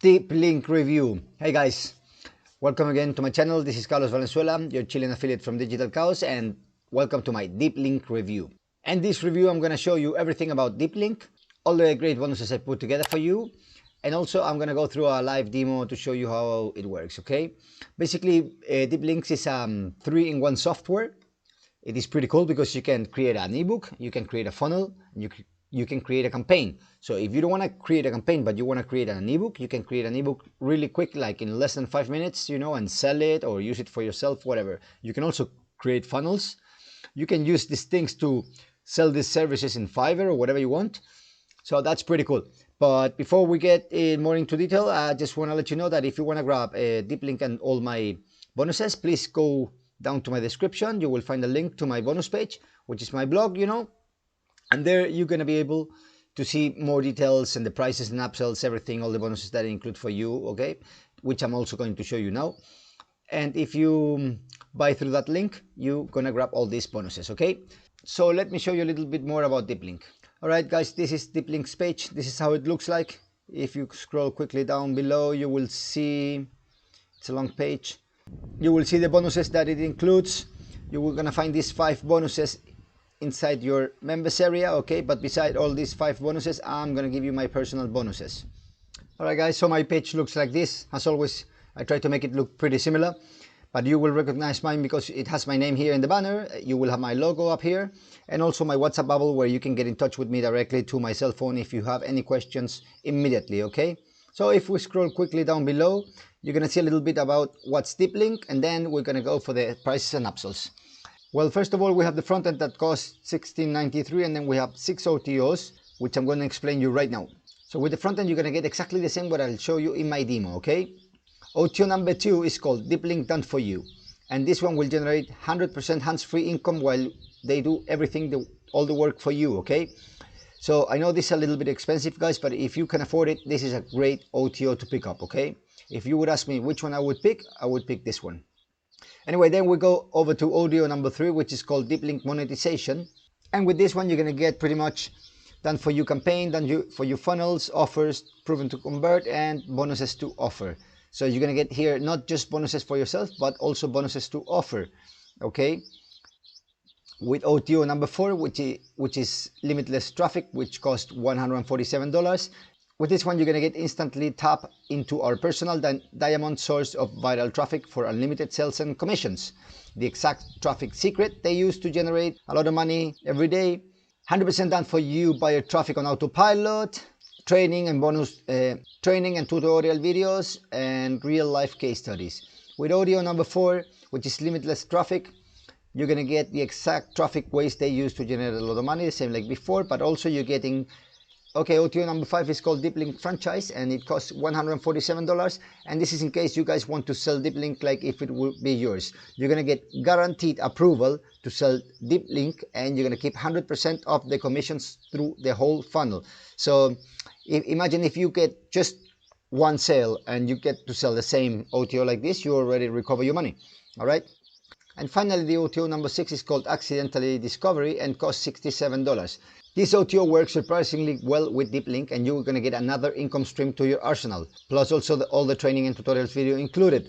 DeepLink Review. Hey guys, welcome again to my channel. This is Carlos Valenzuela, your Chilean affiliate from Digital Chaos, and welcome to my DeepLink Review. And this review, I'm going to show you everything about DeepLink, all the great bonuses I put together for you, and also I'm going to go through a live demo to show you how it works, okay? Basically, DeepLink is 3-in-1 software. It is pretty cool because you can create an ebook, you can create a funnel, and you can create a campaign. So if you don't want to create a campaign, but you want to create an ebook, you can create an ebook really quick, like in less than 5 minutes, and sell it or use it for yourself, whatever. You can also create funnels. You can use these things to sell these services in Fiverr or whatever you want. So that's pretty cool. But before we get more into detail, I just want to let you know that if you want to grab DeepLink and all my bonuses, please go down to my description. You will find a link to my bonus page, which is my blog, and there you're going to be able to see more details and the prices and upsells, everything, all the bonuses that I include for you, okay, which I'm also going to show you now. And if you buy through that link, you're going to grab all these bonuses, okay? So let me show you a little bit more about DeepLink. All right, guys, this is DeepLink's page. This is how it looks like. If you scroll quickly down below, you will see, it's a long page. You will see the bonuses that it includes. You are going to find these 5 bonuses inside your members area, okay? But beside all these 5 bonuses, I'm going to give you my personal bonuses. All right, guys, so my page looks like this. As always, I try to make it look pretty similar, but you will recognize mine because it has my name here in the banner. You will have my logo up here, and also my WhatsApp bubble where you can get in touch with me directly to my cell phone if you have any questions immediately, okay? So if we scroll quickly down below, you're going to see a little bit about what's DeepLink, and then we're going to go for the prices and upsells. Well, first of all, we have the front end that costs $16.93, and then we have 6 OTOs, which I'm going to explain you right now. So with the front end, you're going to get exactly the same what I'll show you in my demo, okay? OTO number 2 is called DeepLink Done For You, and this one will generate 100% hands-free income while they do everything, all the work for you, okay? So I know this is a little bit expensive, guys, but if you can afford it, this is a great OTO to pick up, okay? If you would ask me which one I would pick this one. Anyway, then we go over to audio number 3, which is called DeepLink Monetization. And with this one, you're going to get pretty much done for you campaign, for you funnels, offers, proven to convert, and bonuses to offer. So you're going to get here not just bonuses for yourself, but also bonuses to offer, okay? With OTO number 4, which is limitless traffic, which costs $147. With this one, you're going to get instantly tap into our personal diamond source of viral traffic for unlimited sales and commissions. The exact traffic secret they use to generate a lot of money every day. 100% done for you buyer traffic on autopilot, training and bonus, training and tutorial videos, and real life case studies. With audio number 4, which is limitless traffic, you're going to get the exact traffic waste they use to generate a lot of money, the same like before, but also you're getting, okay, OTO number 5 is called DeepLink Franchise, and it costs $147, and this is in case you guys want to sell DeepLink like if it would be yours. You're going to get guaranteed approval to sell DeepLink, and you're going to keep 100% of the commissions through the whole funnel. So imagine if you get just one sale and you get to sell the same OTO like this, you already recover your money, all right? And finally, the OTO number 6 is called Accidentally Discovery and costs $67. This OTO works surprisingly well with DeepLink, and you're going to get another income stream to your arsenal, plus also all the training and tutorials video included.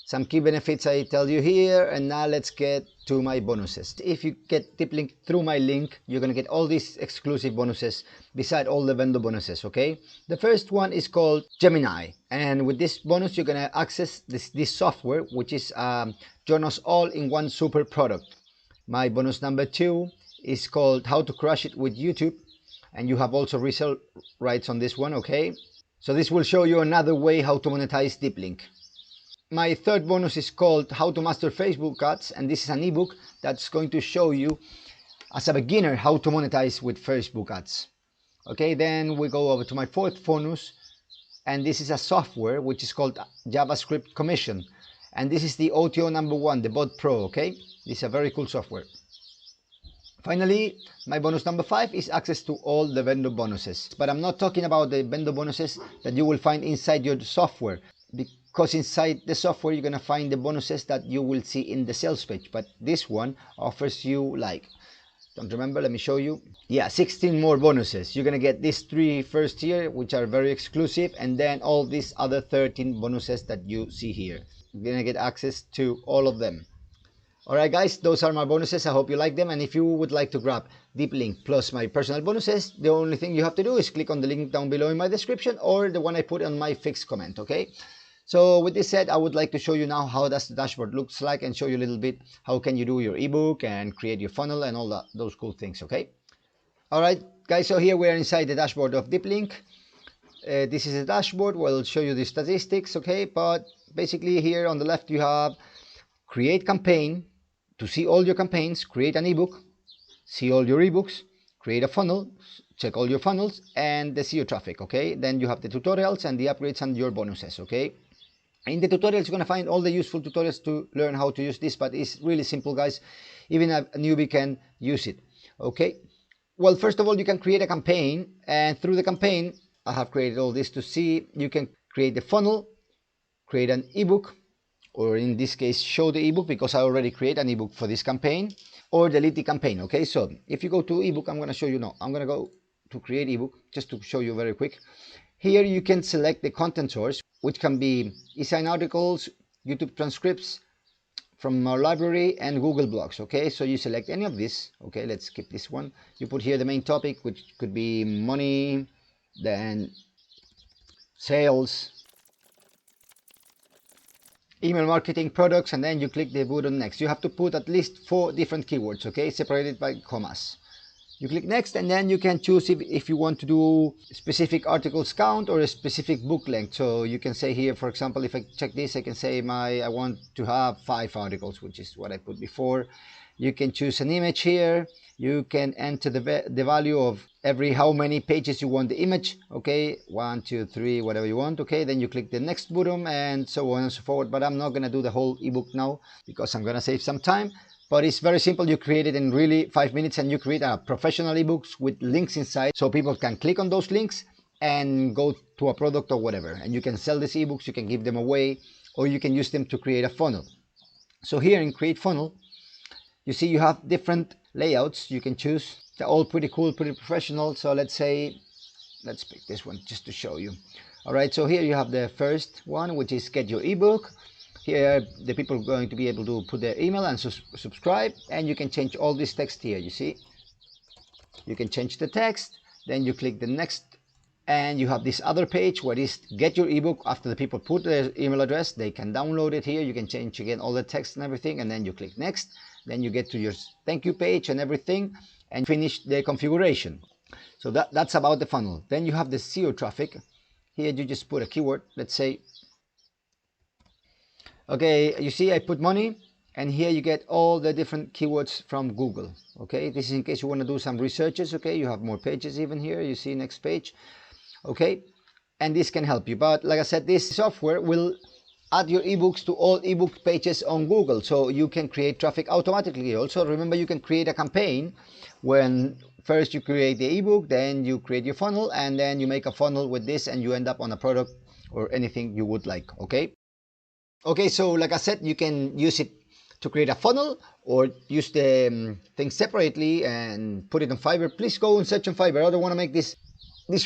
Some key benefits I tell you here, and now let's get to my bonuses. If you get DeepLink through my link, you're going to get all these exclusive bonuses beside all the vendor bonuses, okay? The first one is called Gemini, and with this bonus, you're going to access this software, which is Jonas all-in-one super product. My bonus number 2 is called How to Crush It with YouTube, and you have also resale rights on this one, okay? So this will show you another way how to monetize DeepLink. My third bonus is called How to Master Facebook Ads, and this is an ebook that's going to show you as a beginner how to monetize with Facebook ads. Okay, then we go over to my fourth bonus, and this is a software which is called JavaScript Commission, and this is the OTO number 1, the Bot Pro, okay? This is a very cool software. Finally, my bonus number 5 is access to all the vendor bonuses. But I'm not talking about the vendor bonuses that you will find inside your software, because inside the software you're going to find the bonuses that you will see in the sales page. But this one offers you like Don't remember, let me show you. Yeah, 16 more bonuses. You're gonna get these 3 first here, which are very exclusive, and then all these other 13 bonuses that you see here. You're gonna get access to all of them. Alright guys, those are my bonuses. I hope you like them, and if you would like to grab DeepLink plus my personal bonuses, the only thing you have to do is click on the link down below in my description, or the one I put on my fixed comment, okay? So with this said, I would like to show you now how does the dashboard looks like, and show you a little bit how can you do your ebook and create your funnel and all that, those cool things, okay? Alright guys, so here we are inside the dashboard of DeepLink. This is the dashboard. We'll show you the statistics, okay? But basically here on the left you have create campaign. To see all your campaigns, create an ebook, see all your ebooks, create a funnel, check all your funnels, and the SEO traffic, okay? Then you have the tutorials and the upgrades and your bonuses, okay? In the tutorials, you're going to find all the useful tutorials to learn how to use this, but it's really simple, guys. Even a newbie can use it, okay? Well, first of all, you can create a campaign, and through the campaign, I have created all this to see. You can create the funnel, create an ebook, or in this case show the ebook because I already create an ebook for this campaign, or delete the campaign, okay? So if you go to ebook, I'm going to show you now. I'm going to go to create ebook just to show you very quick. Here you can select the content source, which can be e-sign articles, YouTube transcripts from our library, and Google Blogs, okay? So you select any of this, okay? Let's skip this one. You put here the main topic, which could be money, then sales, email marketing, products, and then you click the button next. You have to put at least 4 different keywords, okay, separated by commas. You click next, and then you can choose if you want to do specific articles count or a specific book length. So you can say here, for example, if I check this, I can say I want to have 5 articles, which is what I put before. You can choose an image here. You can enter the value of every how many pages you want the image, okay, 1, 2, 3, whatever you want, okay? Then you click the next button and so on and so forth. But I'm not going to do the whole ebook now because I'm going to save some time. But it's very simple. You create it in really 5 minutes, and you create a professional ebooks with links inside, so people can click on those links and go to a product or whatever. And you can sell these ebooks, you can give them away, or you can use them to create a funnel. So here in create funnel, you see you have different layouts you can choose. They're all pretty cool, pretty professional. So let's pick this one just to show you. All right, so here you have the first one, which is get your ebook. Here the people are going to be able to put their email and subscribe, and you can change all this text here. You see, you can change the text, then you click the next, and you have this other page where it is get your ebook. After the people put their email address, they can download it here. You can change again all the text and everything, and then you click next. Then you get to your thank you page and everything, and finish the configuration. So that's about the funnel. Then you have the SEO traffic. Here you just put a keyword. Let's say, okay, you see I put money, and here you get all the different keywords from Google, okay? This is in case you want to do some researches, okay? You have more pages even here. You see next page, okay? And this can help you. But like I said, this software will add your ebooks to all ebook pages on Google, so you can create traffic automatically. Also, remember, you can create a campaign when first you create the ebook, then you create your funnel, and then you make a funnel with this, and you end up on a product or anything you would like, okay? Okay, so like I said, you can use it to create a funnel, or use the things separately and put it on Fiverr. Please go and search on Fiverr. I don't want to make this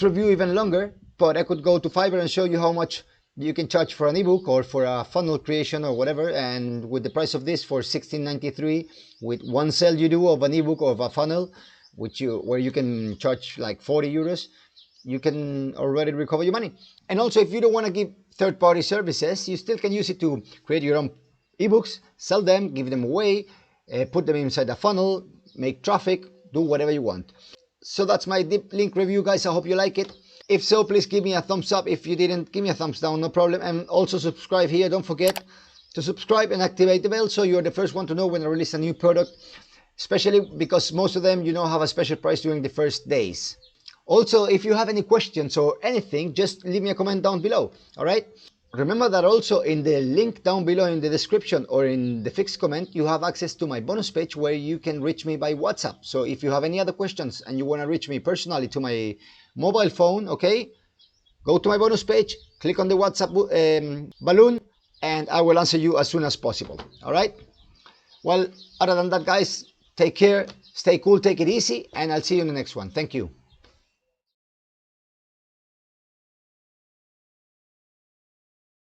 review even longer, but I could go to Fiverr and show you how much you can charge for an ebook or for a funnel creation or whatever. And with the price of this for $16.93, with one sale you do of an ebook or of a funnel, where you can charge like 40 euros, you can already recover your money. And also, if you don't want to give third-party services, you still can use it to create your own ebooks, sell them, give them away, put them inside a funnel, make traffic, do whatever you want. So that's my DeepLink review, guys. I hope you like it. If so, please give me a thumbs up. If you didn't, give me a thumbs down, no problem. And also subscribe here. Don't forget to subscribe and activate the bell so you're the first one to know when I release a new product, especially because most of them, have a special price during the first days. Also, if you have any questions or anything, just leave me a comment down below, all right? Remember that also in the link down below in the description or in the fixed comment, you have access to my bonus page where you can reach me by WhatsApp. So if you have any other questions and you want to reach me personally to my mobile phone, okay, go to my bonus page, click on the WhatsApp balloon, and I will answer you as soon as possible, all right? Well, other than that, guys, take care, Stay cool, take it easy, and I'll see you in the next one. Thank you.